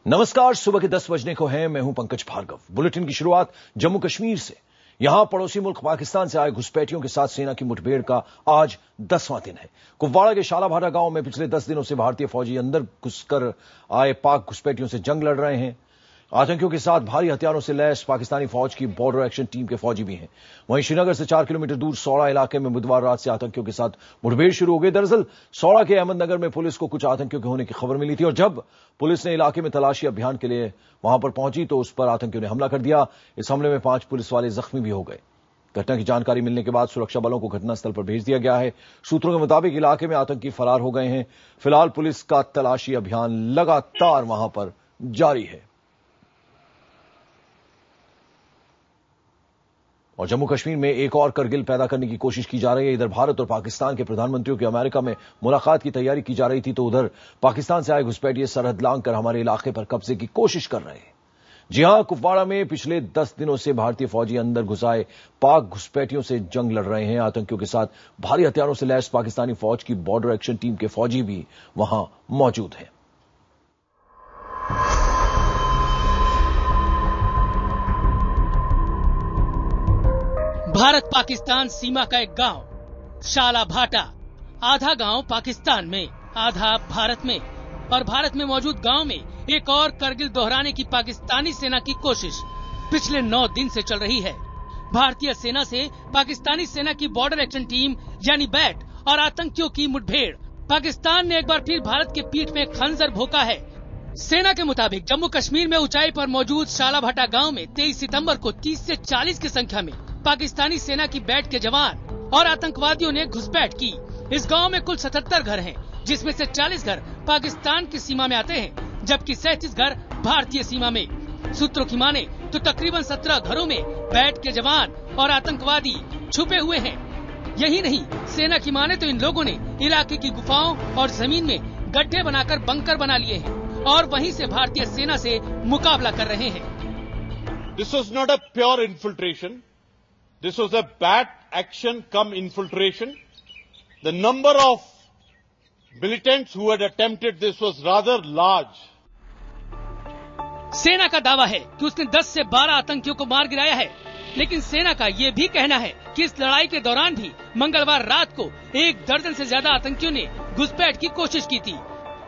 नमस्कार, सुबह के 10 बजने को है। मैं हूं पंकज भार्गव। बुलेटिन की शुरुआत जम्मू कश्मीर से। यहां पड़ोसी मुल्क पाकिस्तान से आए घुसपैठियों के साथ सेना की मुठभेड़ का आज 10वां दिन है। कुपवाड़ा के शालाभाटा गांव में पिछले 10 दिनों से भारतीय फौजी अंदर घुसकर आए पाक घुसपैठियों से जंग लड़ रहे हैं। आतंकियों के साथ भारी हथियारों से लैस पाकिस्तानी फौज की बॉर्डर एक्शन टीम के फौजी भी हैं। वहीं श्रीनगर से 4 किलोमीटर दूर सौड़ा इलाके में बुधवार रात से आतंकियों के साथ मुठभेड़ शुरू हो गई। दरअसल सौड़ा के अहमदनगर में पुलिस को कुछ आतंकियों के होने की खबर मिली थी और जब पुलिस ने इलाके में तलाशी अभियान के लिए वहां पर पहुंची तो उस पर आतंकियों ने हमला कर दिया। इस हमले में 5 पुलिस वाले जख्मी भी हो गए। घटना की जानकारी मिलने के बाद सुरक्षा बलों को घटनास्थल पर भेज दिया गया है। सूत्रों के मुताबिक इलाके में आतंकी फरार हो गए हैं। फिलहाल पुलिस का तलाशी अभियान लगातार वहां पर जारी है। और जम्मू कश्मीर में एक और करगिल पैदा करने की कोशिश की जा रही है। इधर भारत और पाकिस्तान के प्रधानमंत्रियों की अमेरिका में मुलाकात की तैयारी की जा रही थी तो उधर पाकिस्तान से आए घुसपैठिए सरहद लांघकर हमारे इलाके पर कब्जे की कोशिश कर रहे हैं। जी हां, कुपवाड़ा में पिछले 10 दिनों से भारतीय फौजी अंदर घुसाए पाक घुसपैठियों से जंग लड़ रहे हैं। आतंकियों के साथ भारी हथियारों से लैस पाकिस्तानी फौज की बॉर्डर एक्शन टीम के फौजी भी वहां मौजूद हैं। भारत पाकिस्तान सीमा का एक गांव शालाभाटा। आधा गांव पाकिस्तान में, आधा भारत में। और भारत में मौजूद गांव में एक और करगिल दोहराने की पाकिस्तानी सेना की कोशिश पिछले 9 दिन से चल रही है। भारतीय सेना से पाकिस्तानी सेना की बॉर्डर एक्शन टीम यानी बैट और आतंकियों की मुठभेड़। पाकिस्तान ने एक बार फिर भारत के पीठ में खंजर भोंका है। सेना के मुताबिक जम्मू कश्मीर में ऊंचाई पर मौजूद शालाभाटा गांव में 23 सितंबर को 30 से 40 की संख्या में पाकिस्तानी सेना की बैट के जवान और आतंकवादियों ने घुसपैठ की। इस गांव में कुल 77 घर हैं, जिसमें से 40 घर पाकिस्तान की सीमा में आते हैं, जबकि 37 घर भारतीय सीमा में। सूत्रों की माने तो तकरीबन 17 घरों में बैट के जवान और आतंकवादी छुपे हुए हैं। यही नहीं, सेना की माने तो इन लोगों ने इलाके की गुफाओं और जमीन में गड्ढे बनाकर बंकर बना लिए हैं और वहीं से भारतीय सेना से मुकाबला कर रहे हैं। This was not a pure infiltration. This was a bat action cum infiltration. The number of militants who had attempted this was rather large. सेना का दावा है कि उसने 10 से 12 आतंकियों को मार गिराया है, लेकिन सेना का ये भी कहना है कि इस लड़ाई के दौरान भी मंगलवार रात को 1 दर्जन से ज्यादा आतंकियों ने घुसपैठ की कोशिश की थी।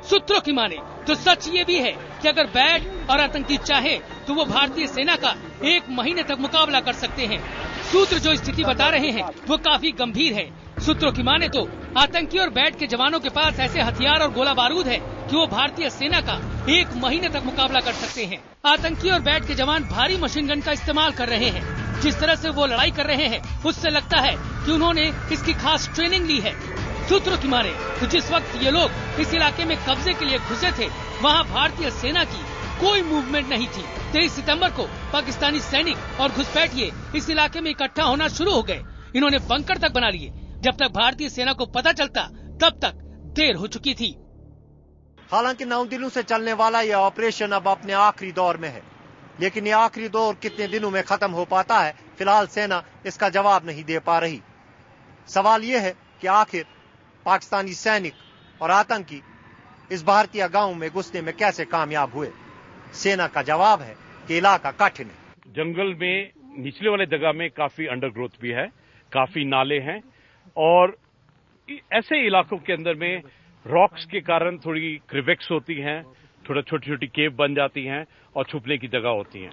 सूत्रों की माने तो सच ये भी है कि अगर बैट और आतंकी चाहे तो वो भारतीय सेना का 1 महीने तक मुकाबला कर सकते हैं। सूत्र जो स्थिति बता रहे हैं वो काफी गंभीर है। सूत्रों की माने तो आतंकी और बैट के जवानों के पास ऐसे हथियार और गोला बारूद है कि वो भारतीय सेना का 1 महीने तक मुकाबला कर सकते हैं। आतंकी और बैट के जवान भारी मशीन गन का इस्तेमाल कर रहे हैं। जिस तरह से वो लड़ाई कर रहे हैं उससे लगता है कि उन्होंने इसकी खास ट्रेनिंग ली है। सूत्रों की माने तो जिस वक्त ये लोग इस इलाके में कब्जे के लिए घुसे थे वहाँ भारतीय सेना की कोई मूवमेंट नहीं थी। 23 सितंबर को पाकिस्तानी सैनिक और घुसपैठिए इस इलाके में इकट्ठा होना शुरू हो गए। इन्होंने बंकर तक बना लिए। जब तक भारतीय सेना को पता चलता तब तक देर हो चुकी थी। हालांकि 9 दिनों से चलने वाला यह ऑपरेशन अब अपने आखिरी दौर में है, लेकिन यह आखिरी दौर कितने दिनों में खत्म हो पाता है, फिलहाल सेना इसका जवाब नहीं दे पा रही। सवाल यह है कि आखिर पाकिस्तानी सैनिक और आतंकी इस भारतीय गांव में घुसने में कैसे कामयाब हुए। सेना का जवाब है कि इलाका कठिन है। जंगल में निचले वाले जगह में काफी अंडरग्रोथ भी है, काफी नाले हैं और ऐसे इलाकों के अंदर में रॉक्स के कारण थोड़ी क्रिवेक्स होती हैं, थोड़ा छोटी छोटी केव बन जाती हैं और छुपने की जगह होती हैं।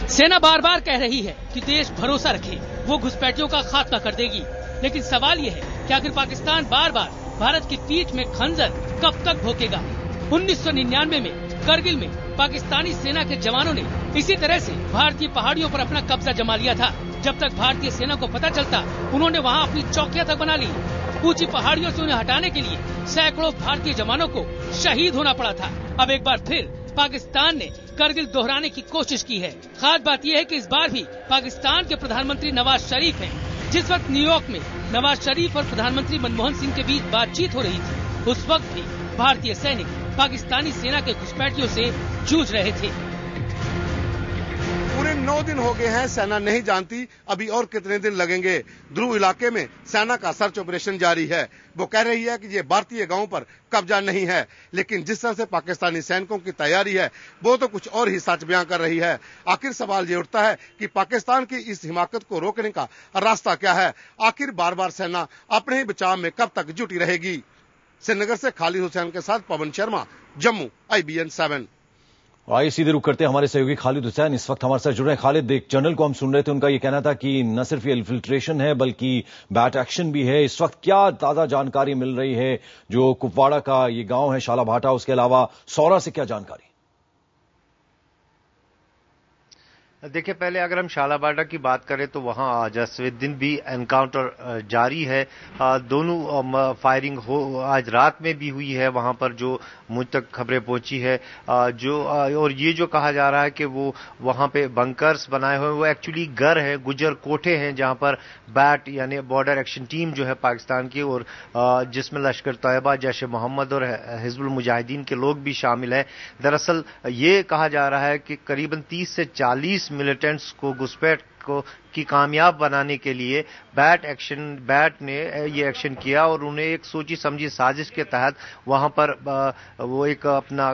सेना बार बार कह रही है कि देश भरोसा रखे, वो घुसपैठियों का खात्मा कर देगी। लेकिन सवाल ये है कि आखिर पाकिस्तान बार बार भारत की पीठ में खंजर कब तक भोंकेगा। 1999 में करगिल में पाकिस्तानी सेना के जवानों ने इसी तरह से भारतीय पहाड़ियों पर अपना कब्जा जमा लिया था। जब तक भारतीय सेना को पता चलता उन्होंने वहां अपनी चौकियां तक बना ली। ऊंची पहाड़ियों से उन्हें हटाने के लिए सैकड़ों भारतीय जवानों को शहीद होना पड़ा था। अब एक बार फिर पाकिस्तान ने करगिल दोहराने की कोशिश की है। खास बात यह है कि इस बार भी पाकिस्तान के प्रधानमंत्री नवाज शरीफ हैं। जिस वक्त न्यूयॉर्क में नवाज शरीफ और प्रधानमंत्री मनमोहन सिंह के बीच बातचीत हो रही थी उस वक्त भी भारतीय सैनिक पाकिस्तानी सेना के घुसपैठियों से जूझ रहे थे। पूरे पूरे 9 दिन हो गए हैं, सेना नहीं जानती अभी और कितने दिन लगेंगे। ध्रुव इलाके में सेना का सर्च ऑपरेशन जारी है। वो कह रही है कि ये भारतीय गांवों पर कब्जा नहीं है, लेकिन जिस तरह से पाकिस्तानी सैनिकों की तैयारी है वो तो कुछ और ही सच बयां कर रही है। आखिर सवाल ये उठता है कि पाकिस्तान की इस हिमाकत को रोकने का रास्ता क्या है? आखिर बार बार सेना अपने ही बचाव में कब तक जुटी रहेगी? श्रीनगर से खालिद हुसैन के साथ पवन शर्मा, जम्मू, IBN 7। आइए सीधे रुक करते हैं हमारे सहयोगी खालिद हुसैन इस वक्त हमारे साथ जुड़ रहे हैं। खालिद, एक जनरल को हम सुन रहे थे, उनका ये कहना था कि न सिर्फ ये इन्फिल्ट्रेशन है बल्कि बैट एक्शन भी है। इस वक्त क्या ताजा जानकारी मिल रही है? जो कुपवाड़ा का ये गांव है शाला भाटा, उसके अलावा सौरा से क्या जानकारी? देखिए, पहले अगर हम शाला भाटा की बात करें तो वहां आज दिन भी एनकाउंटर जारी है। दोनों फायरिंग आज रात में भी हुई है वहां पर, जो मुझ तक खबरें पहुंची है। और ये जो कहा जा रहा है कि वो वहां पे बंकर्स बनाए हुए, वो एक्चुअली घर है, गुजर कोठे हैं, जहां पर बैट यानी बॉर्डर एक्शन टीम जो है पाकिस्तान की, और जिसमें लश्कर तैयबा, जैश मोहम्मद और हिजबुल मुजाहिदीन के लोग भी शामिल हैं। दरअसल ये कहा जा रहा है कि करीबन 30 से 40 मिलिटेंट्स को घुसपैठ की कामयाब बनाने के लिए बैट ने ये एक्शन किया, और उन्हें एक सोची समझी साजिश के तहत वहां पर वो एक अपना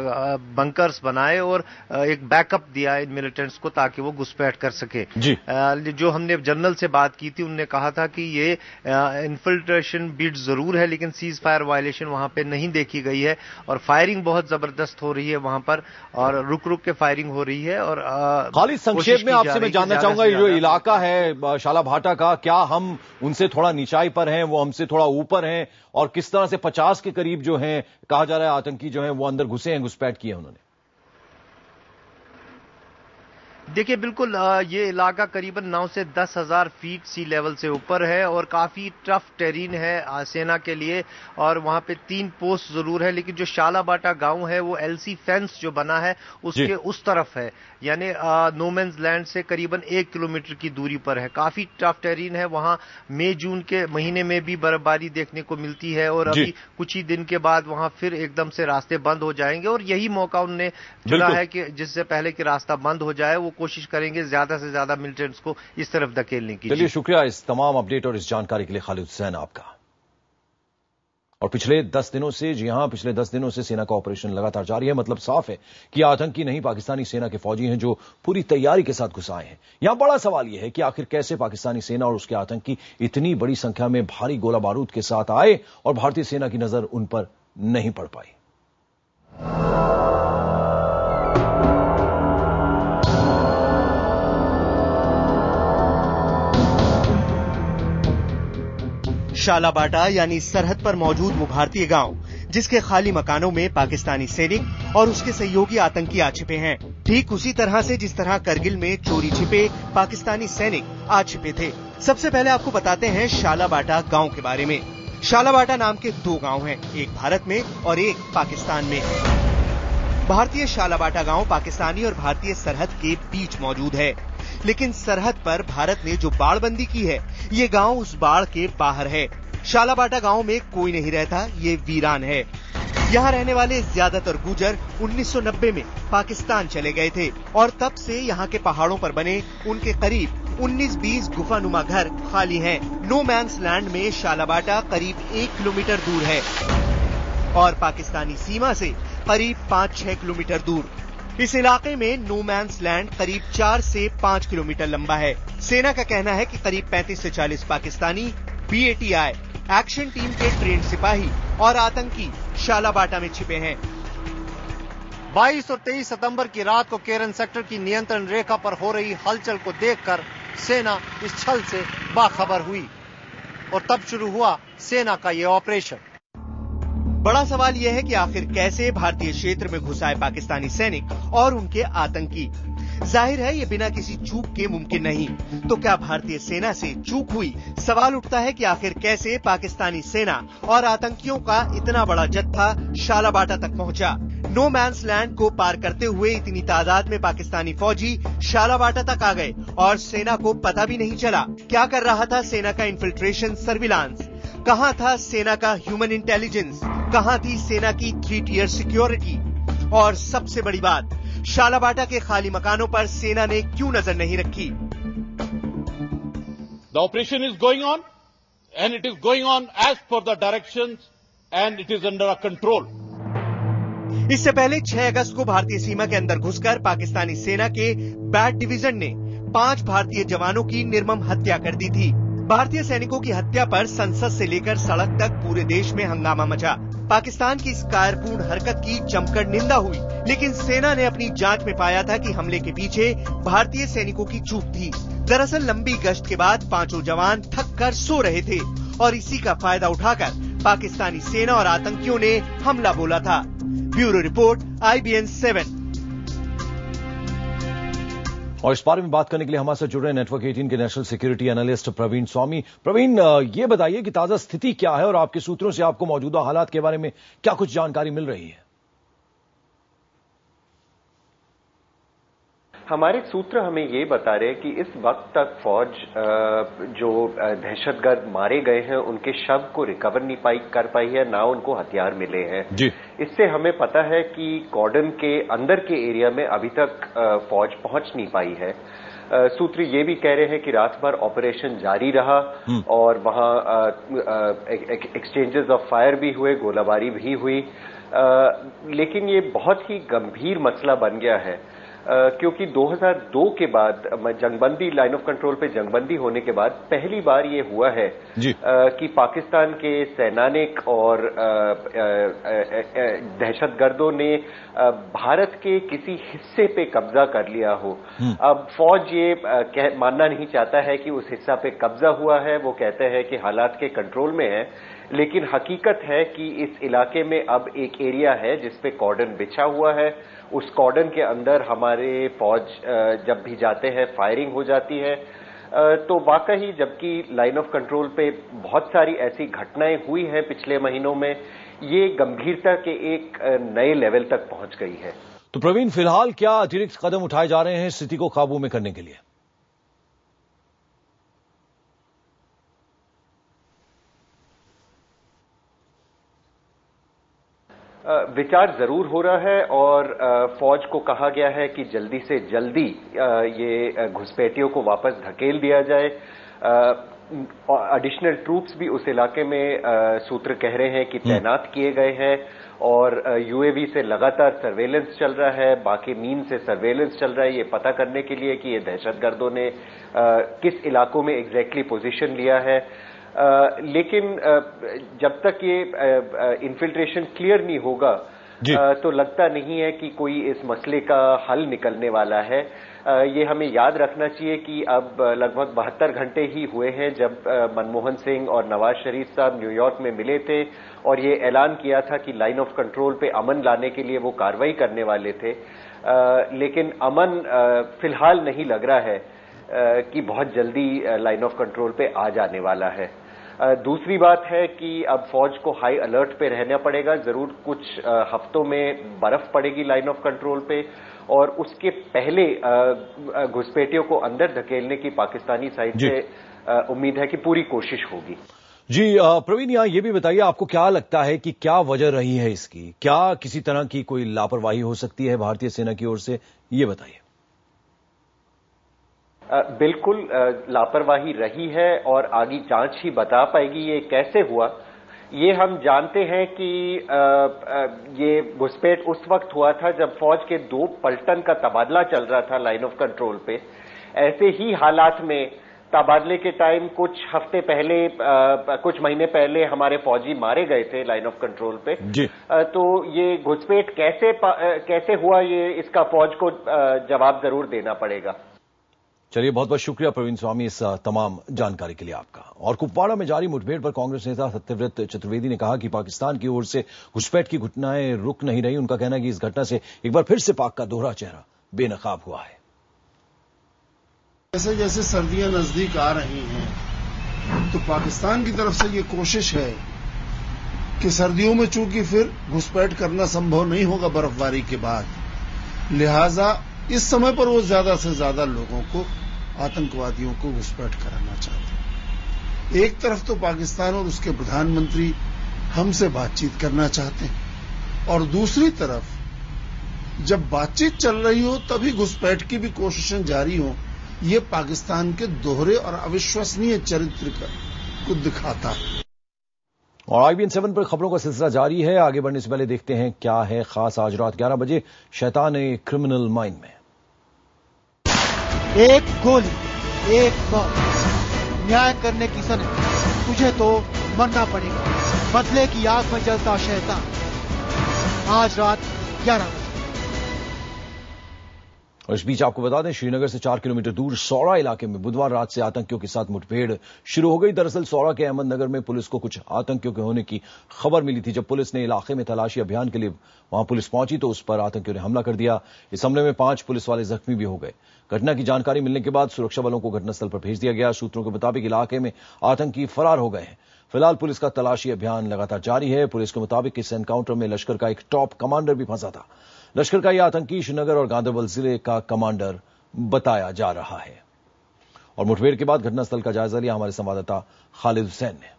बंकर्स बनाए और एक बैकअप दिया इन मिलिटेंट्स को ताकि वो घुसपैठ कर सके। जो हमने जनरल से बात की थी, उन्होंने कहा था कि ये इन्फिल्ट्रेशन बीट जरूर है, लेकिन सीज फायर वायलेशन वहां पे नहीं देखी गई है, और फायरिंग बहुत जबरदस्त हो रही है वहां पर, और रुक रुक के फायरिंग हो रही है। और खालिद, संक्षेप में आपसे मैं जानना चाहूंगा, जो इलाका है शाला भाटा का, क्या हम उनसे थोड़ा नीचाई पर हैं, वो हमसे थोड़ा ऊपर हैं, और किस तरह से 50 के करीब जो हैं कहा जा रहा है आतंकी जो हैं वो अंदर घुसे हैं, घुसपैठ किए उन्होंने? देखिए, बिल्कुल ये इलाका करीबन 9 से 10 हजार फीट सी लेवल से ऊपर है, और काफी टफ टेरीन है सेना के लिए, और वहां पे 3 पोस्ट जरूर है। लेकिन जो शाला भाटा गांव है वो LC फेंस जो बना है उसके उस तरफ है, यानी नो मैंस लैंड से करीबन 1 किलोमीटर की दूरी पर है। काफी टफ टेरीन है वहां। मई जून के महीने में भी बर्फबारी देखने को मिलती है, और अभी कुछ ही दिन के बाद वहां फिर एकदम से रास्ते बंद हो जाएंगे, और यही मौका उन्होंने चुना है कि जिससे पहले कि रास्ता बंद हो जाए वो कोशिश करेंगे ज्यादा से ज्यादा मिलिटेंट्स को इस तरफ धकेलने की। चलिए, शुक्रिया इस तमाम अपडेट और इस जानकारी के लिए खालिद हुसैन आपका। और पिछले 10 दिनों से, जी हां, पिछले 10 दिनों से सेना का ऑपरेशन लगातार जारी है। मतलब साफ है कि आतंकी नहीं, पाकिस्तानी सेना के फौजी हैं जो पूरी तैयारी के साथ घुस आए हैं। यहां बड़ा सवाल यह है कि आखिर कैसे पाकिस्तानी सेना और उसके आतंकी इतनी बड़ी संख्या में भारी गोला बारूद के साथ आए और भारतीय सेना की नजर उन पर नहीं पड़ पाई। शाला भाटा यानी सरहद पर मौजूद वो भारतीय गांव, जिसके खाली मकानों में पाकिस्तानी सैनिक और उसके सहयोगी आतंकी आ छिपे हैं। ठीक उसी तरह से जिस तरह करगिल में चोरी छिपे पाकिस्तानी सैनिक आ छिपे थे। सबसे पहले आपको बताते हैं शाला भाटा गांव के बारे में। शाला भाटा नाम के 2 गांव हैं, एक भारत में और एक पाकिस्तान में। भारतीय शाला भाटा गांव पाकिस्तानी और भारतीय सरहद के बीच मौजूद है, लेकिन सरहद पर भारत ने जो बाड़बंदी की है, ये गांव उस बाड़ के बाहर है। शाला भाटा गांव में कोई नहीं रहता, ये वीरान है। यहाँ रहने वाले ज्यादातर गुजर 1990 में पाकिस्तान चले गए थे, और तब से यहाँ के पहाड़ों पर बने उनके करीब 19-20 गुफानुमा घर खाली हैं। नो मैंस लैंड में शाला भाटा करीब 1 किलोमीटर दूर है, और पाकिस्तानी सीमा से करीब 5-6 किलोमीटर दूर। इस इलाके में नो मैंस लैंड करीब 4 से 5 किलोमीटर लंबा है। सेना का कहना है कि करीब 35 से 40 पाकिस्तानी BATI एक्शन टीम के ट्रेंड सिपाही और आतंकी शाला भाटा में छिपे हैं। 22 और 23 सितंबर की रात को केरन सेक्टर की नियंत्रण रेखा पर हो रही हलचल को देखकर सेना इस छल से बाखबर हुई, और तब शुरू हुआ सेना का ये ऑपरेशन। बड़ा सवाल यह है कि आखिर कैसे भारतीय क्षेत्र में घुस आए पाकिस्तानी सैनिक और उनके आतंकी। जाहिर है ये बिना किसी चूक के मुमकिन नहीं। तो क्या भारतीय सेना से चूक हुई? सवाल उठता है कि आखिर कैसे पाकिस्तानी सेना और आतंकियों का इतना बड़ा जत्था शाला भाटा तक पहुंचा। नो मैंस लैंड को पार करते हुए इतनी तादाद में पाकिस्तानी फौजी शाला भाटा तक आ गए और सेना को पता भी नहीं चला। क्या कर रहा था सेना का इन्फिल्ट्रेशन सर्विलांस? कहां था सेना का ह्यूमन इंटेलिजेंस? कहां थी सेना की 3 टियर सिक्योरिटी? और सबसे बड़ी बात, शालाबाटा के खाली मकानों पर सेना ने क्यों नजर नहीं रखी? The operation is going on and it is going on as per the directions and it is under our control. इससे पहले 6 अगस्त को भारतीय सीमा के अंदर घुसकर पाकिस्तानी सेना के बैट डिवीजन ने 5 भारतीय जवानों की निर्मम हत्या कर दी थी। भारतीय सैनिकों की हत्या पर संसद से लेकर सड़क तक पूरे देश में हंगामा मचा। पाकिस्तान की इस कायरपूर्ण हरकत की जमकर निंदा हुई, लेकिन सेना ने अपनी जांच में पाया था कि हमले के पीछे भारतीय सैनिकों की चूक थी। दरअसल लंबी गश्त के बाद 5 जवान थक कर सो रहे थे और इसी का फायदा उठाकर पाकिस्तानी सेना और आतंकियों ने हमला बोला था। Bureau report, IBN 7। और इस बारे में बात करने के लिए हमारे साथ जुड़ रहे नेटवर्क 18 के नेशनल सिक्योरिटी एनालिस्ट प्रवीण स्वामी। प्रवीण, ये बताइए कि ताजा स्थिति क्या है और आपके सूत्रों से आपको मौजूदा हालात के बारे में क्या कुछ जानकारी मिल रही है? हमारे सूत्र हमें ये बता रहे हैं कि इस वक्त तक फौज जो दहशतगर्द मारे गए हैं उनके शव को रिकवर नहीं कर पाई है, ना उनको हथियार मिले हैं जी। इससे हमें पता है कि कॉर्डन के अंदर के एरिया में अभी तक फौज पहुंच नहीं पाई है। सूत्र ये भी कह रहे हैं कि रात भर ऑपरेशन जारी रहा और वहां एक्सचेंजेस ऑफ फायर भी हुए, गोलाबारी भी हुई, लेकिन ये बहुत ही गंभीर मसला बन गया है क्योंकि 2002 के बाद जंगबंदी, लाइन ऑफ कंट्रोल पे जंगबंदी होने के बाद पहली बार ये हुआ है कि पाकिस्तान के सैनिक और दहशतगर्दों ने भारत के किसी हिस्से पे कब्जा कर लिया हो। अब फौज ये मानना नहीं चाहता है कि उस हिस्सा पे कब्जा हुआ है, वो कहते हैं कि हालात के कंट्रोल में है, लेकिन हकीकत है कि इस इलाके में अब एक एरिया है जिसपे कॉर्डन बिछा हुआ है। उस कॉर्डन के अंदर हमारे फौज जब भी जाते हैं फायरिंग हो जाती है। तो वाकई जबकि लाइन ऑफ कंट्रोल पे बहुत सारी ऐसी घटनाएं हुई हैं पिछले महीनों में, ये गंभीरता के एक नए लेवल तक पहुंच गई है। तो प्रवीण, फिलहाल क्या अतिरिक्त कदम उठाए जा रहे हैं स्थिति को काबू में करने के लिए? विचार जरूर हो रहा है और फौज को कहा गया है कि जल्दी से जल्दी ये घुसपैठियों को वापस धकेल दिया जाए। एडिशनल ट्रूप्स भी उस इलाके में सूत्र कह रहे हैं कि तैनात किए गए हैं और UAV से लगातार सर्वेलेंस चल रहा है, बाकी मीन से सर्वेलेंस चल रहा है, ये पता करने के लिए कि ये दहशतगर्दों ने किस इलाकों में एग्जैक्टली पोजीशन लिया है। लेकिन जब तक ये इन्फिल्ट्रेशन क्लियर नहीं होगा तो लगता नहीं है कि कोई इस मसले का हल निकलने वाला है। ये हमें याद रखना चाहिए कि अब लगभग 72 घंटे ही हुए हैं जब मनमोहन सिंह और नवाज शरीफ साहब न्यूयॉर्क में मिले थे और ये ऐलान किया था कि लाइन ऑफ कंट्रोल पे अमन लाने के लिए वो कार्रवाई करने वाले थे, लेकिन अमन फिलहाल नहीं लग रहा है कि बहुत जल्दी लाइन ऑफ कंट्रोल पे आ जाने वाला है। दूसरी बात है कि अब फौज को हाई अलर्ट पे रहना पड़ेगा। जरूर कुछ हफ्तों में बर्फ पड़ेगी लाइन ऑफ कंट्रोल पे और उसके पहले घुसपैठियों को अंदर धकेलने की पाकिस्तानी साइड से उम्मीद है कि पूरी कोशिश होगी। जी प्रवीण, यहाँ ये भी बताइए, आपको क्या लगता है कि क्या वजह रही है इसकी? क्या किसी तरह की कोई लापरवाही हो सकती है भारतीय सेना की ओर से? ये बताइए। बिल्कुल लापरवाही रही है और आगे जांच ही बता पाएगी ये कैसे हुआ। ये हम जानते हैं कि ये घुसपैठ उस वक्त हुआ था जब फौज के 2 पलटन का तबादला चल रहा था लाइन ऑफ कंट्रोल पे। ऐसे ही हालात में तबादले के टाइम कुछ हफ्ते पहले, कुछ महीने पहले हमारे फौजी मारे गए थे लाइन ऑफ कंट्रोल पे। तो ये घुसपैठ कैसे हुआ, ये इसका फौज को जवाब जरूर देना पड़ेगा। चलिए, बहुत बहुत शुक्रिया प्रवीण स्वामी इस तमाम जानकारी के लिए आपका। और कुपवाड़ा में जारी मुठभेड़ पर कांग्रेस नेता सत्यव्रत चतुर्वेदी ने कहा कि पाकिस्तान की ओर से घुसपैठ की घटनाएं रुक नहीं रही। उनका कहना है कि इस घटना से एक बार फिर से पाक का दोहरा चेहरा बेनकाब हुआ है। जैसे जैसे सर्दियां नजदीक आ रही हैं तो पाकिस्तान की तरफ से ये कोशिश है कि सर्दियों में चूंकि फिर घुसपैठ करना संभव नहीं होगा बर्फबारी के बाद, लिहाजा इस समय पर वो ज्यादा से ज्यादा लोगों को, आतंकवादियों को घुसपैठ कराना चाहते हैं। एक तरफ तो पाकिस्तान और उसके प्रधानमंत्री हमसे बातचीत करना चाहते हैं और दूसरी तरफ जब बातचीत चल रही हो तभी घुसपैठ की भी कोशिशें जारी हो, ये पाकिस्तान के दोहरे और अविश्वसनीय चरित्र को दिखाता है। और IBN 7 पर खबरों का सिलसिला जारी है। आगे बढ़ने से पहले देखते हैं क्या है खास आज रात 11 बजे शैतान क्रिमिनल माइंड में। एक गोली, एक मौत, न्याय करने की सनक, तुझे तो मरना पड़ेगा। बदले की आग में जलता शैतान, आज रात 11 बजे। और इस बीच आपको बता दें, श्रीनगर से 4 किलोमीटर दूर सौरा इलाके में बुधवार रात से आतंकियों के साथ मुठभेड़ शुरू हो गई। दरअसल सौरा के अहमदनगर में पुलिस को कुछ आतंकियों के होने की खबर मिली थी। जब पुलिस ने इलाके में तलाशी अभियान के लिए वहां पुलिस पहुंची तो उस पर आतंकियों ने हमला कर दिया। इस हमले में 5 पुलिस वाले जख्मी भी हो गए। घटना की जानकारी मिलने के बाद सुरक्षा बलों को घटनास्थल पर भेज दिया गया। सूत्रों के मुताबिक इलाके में आतंकी फरार हो गए हैं। फिलहाल पुलिस का तलाशी अभियान लगातार जारी है। पुलिस के मुताबिक इस एनकाउंटर में लश्कर का एक टॉप कमांडर भी फंसा था। लश्कर का यह आतंकी श्रीनगर और गांदरबल जिले का कमांडर बताया जा रहा है। और मुठभेड़ के बाद घटनास्थल का जायजा लिया हमारे संवाददाता खालिद हुसैन ने।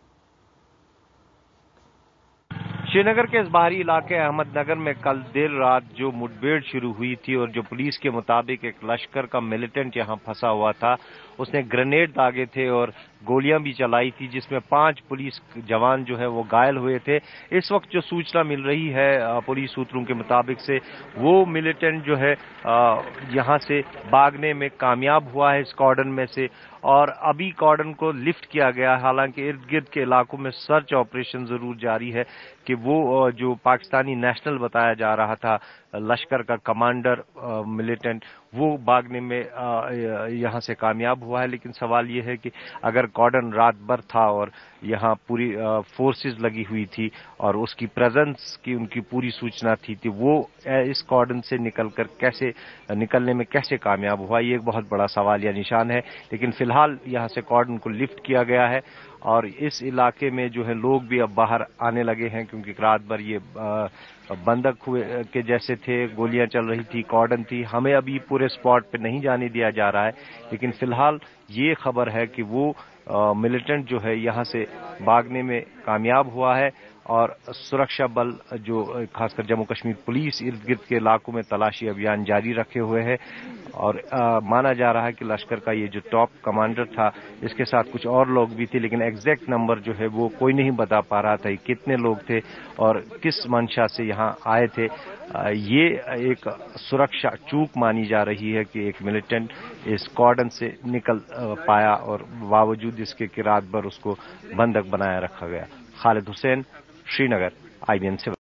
श्रीनगर के इस बाहरी इलाके अहमदनगर में कल देर रात जो मुठभेड़ शुरू हुई थी और जो पुलिस के मुताबिक एक लश्कर का मिलिटेंट यहां फंसा हुआ था, उसने ग्रेनेड दागे थे और गोलियां भी चलाई थी, जिसमें 5 पुलिस जवान जो है वो घायल हुए थे। इस वक्त जो सूचना मिल रही है पुलिस सूत्रों के मुताबिक से, वो मिलिटेंट जो है यहां से भागने में कामयाब हुआ है इस कॉर्डन में से, और अभी कॉर्डन को लिफ्ट किया गया। हालांकि इर्द गिर्द के इलाकों में सर्च ऑपरेशन जरूर जारी है कि वो जो पाकिस्तानी नेशनल बताया जा रहा था लश्कर का कमांडर मिलिटेंट, वो भागने में यहां से कामयाब हुआ है। लेकिन सवाल ये है कि अगर कॉर्डन रात भर था और यहां पूरी फोर्सेस लगी हुई थी और उसकी प्रेजेंस की उनकी पूरी सूचना थी, तो वो इस कॉर्डन से निकलने में कैसे कामयाब हुआ, ये एक बहुत बड़ा सवाल या निशान है। लेकिन फिलहाल यहां से कॉर्डन को लिफ्ट किया गया है और इस इलाके में जो है लोग भी अब बाहर आने लगे हैं, क्योंकि रात भर ये बंधक हुए के जैसे थे, गोलियां चल रही थी, कॉर्डन थी। हमें अभी पूरे स्पॉट पे नहीं जाने दिया जा रहा है, लेकिन फिलहाल ये खबर है कि वो मिलिटेंट जो है यहां से भागने में कामयाब हुआ है और सुरक्षा बल जो खासकर जम्मू कश्मीर पुलिस इर्द गिर्द के इलाकों में तलाशी अभियान जारी रखे हुए है। और माना जा रहा है कि लश्कर का ये जो टॉप कमांडर था, इसके साथ कुछ और लोग भी थे, लेकिन एग्जैक्ट नंबर जो है वो कोई नहीं बता पा रहा था कितने लोग थे और किस मंशा से यहाँ आए थे। ये एक सुरक्षा चूक मानी जा रही है कि एक मिलिटेंट इस कॉर्डन से निकल पाया और बावजूद इसके कि रात भर उसको बंधक बनाया रखा गया। खालिद हुसैन, श्रीनगर, IBN 7।